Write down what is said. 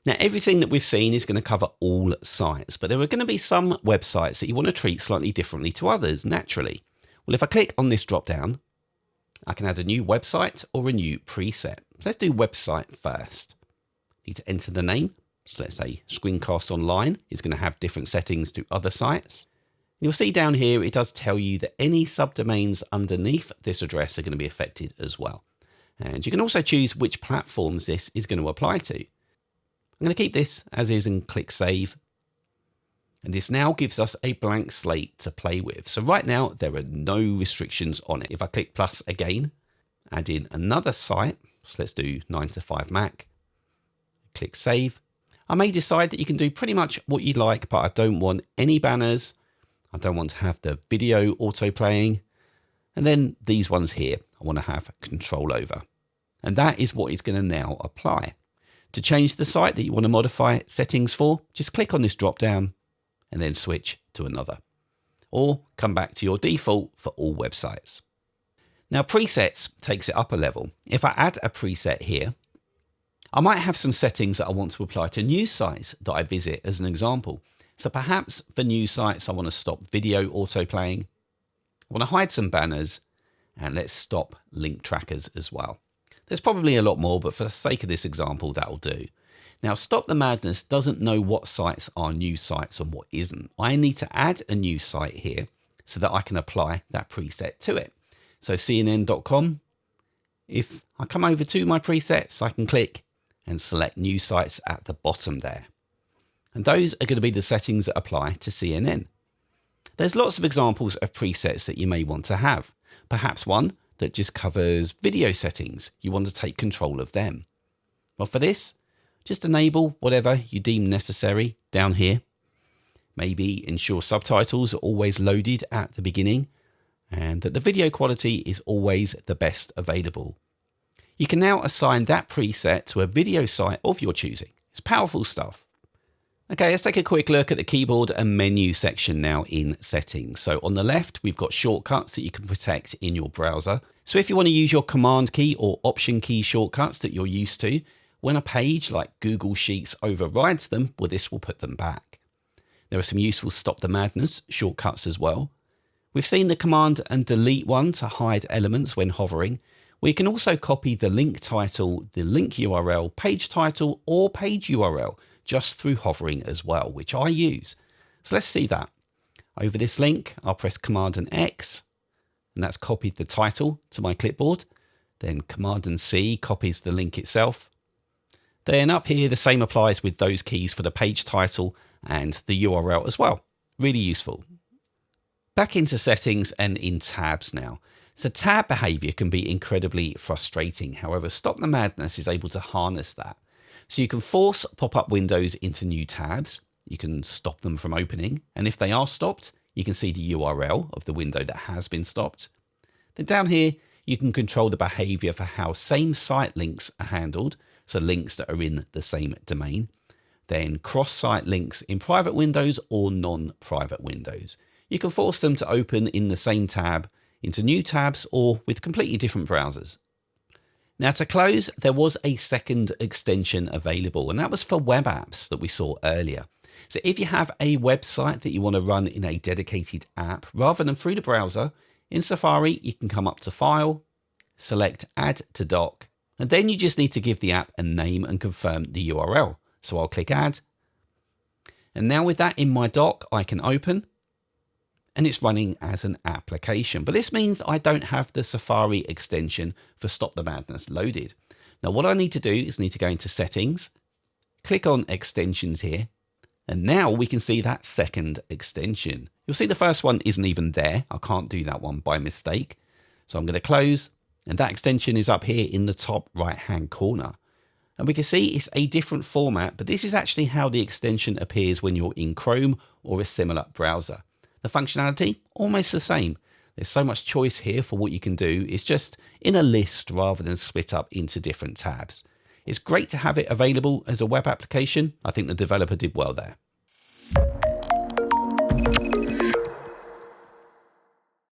Now, everything that we've seen is going to cover all sites, but there are going to be some websites that you want to treat slightly differently to others, naturally. Well, if I click on this drop down, I can add a new website or a new preset. Let's do website first. Need to enter the name. So let's say ScreenCastsONLINE is going to have different settings to other sites. You'll see down here, it does tell you that any subdomains underneath this address are going to be affected as well. And you can also choose which platforms this is going to apply to. I'm going to keep this as is and click save. And this now gives us a blank slate to play with. So right now, there are no restrictions on it. If I click plus again, add in another site. So let's do 9to5Mac. Click save. I may decide that you can do pretty much what you like, but I don't want any banners. I don't want to have the video auto playing. And then these ones here, I want to have control over. And that is what is going to now apply. To change the site that you want to modify settings for, just click on this drop down and then switch to another. Or come back to your default for all websites. Now presets takes it up a level. If I add a preset here, I might have some settings that I want to apply to news sites that I visit as an example. So perhaps for news sites, I want to stop video autoplaying. I want to hide some banners and let's stop link trackers as well. There's probably a lot more, but for the sake of this example, that'll do. Now, StopTheMadness doesn't know what sites are news sites and what isn't. I need to add a new site here so that I can apply that preset to it. So CNN.com, if I come over to my presets, I can click and select news sites at the bottom there. And those are going to be the settings that apply to CNN. There's lots of examples of presets that you may want to have. Perhaps one that just covers video settings. You want to take control of them. Well, for this, just enable whatever you deem necessary down here. Maybe ensure subtitles are always loaded at the beginning and that the video quality is always the best available. You can now assign that preset to a video site of your choosing. It's powerful stuff. Okay, let's take a quick look at the keyboard and menu section now in settings. So on the left, we've got shortcuts that you can protect in your browser. So if you want to use your command key or option key shortcuts that you're used to, when a page like Google Sheets overrides them, well, this will put them back. There are some useful StopTheMadness shortcuts as well. We've seen the command and delete one to hide elements when hovering. We can also copy the link title, the link URL, page title, or page URL just through hovering as well, which I use. So let's see that. Over this link, I'll press Command and X, and that's copied the title to my clipboard. Then Command and C copies the link itself. Then up here, the same applies with those keys for the page title and the URL as well. Really useful. Back into settings and in tabs now. So tab behavior can be incredibly frustrating. However, StopTheMadness is able to harness that. So you can force pop-up windows into new tabs. You can stop them from opening. And if they are stopped, you can see the URL of the window that has been stopped. Then down here, you can control the behavior for how same site links are handled. So links that are in the same domain. Then cross-site links in private windows or non-private windows. You can force them to open in the same tab into new tabs or with completely different browsers. Now to close, there was a second extension available, and that was for web apps that we saw earlier. So if you have a website that you want to run in a dedicated app, rather than through the browser, in Safari, you can come up to File, select Add to Dock, and then you just need to give the app a name and confirm the URL. So I'll click Add. And now with that in my dock, I can open, and it's running as an application. But this means I don't have the Safari extension for StopTheMadness loaded. Now what I need to do is need to go into Settings, click on Extensions here, and now we can see that second extension. You'll see the first one isn't even there. I can't do that one by mistake. So I'm going to close, and that extension is up here in the top right-hand corner. And we can see it's a different format, but this is actually how the extension appears when you're in Chrome or a similar browser. The functionality, almost the same. There's so much choice here for what you can do. It's just in a list rather than split up into different tabs. It's great to have it available as a web application. I think the developer did well there.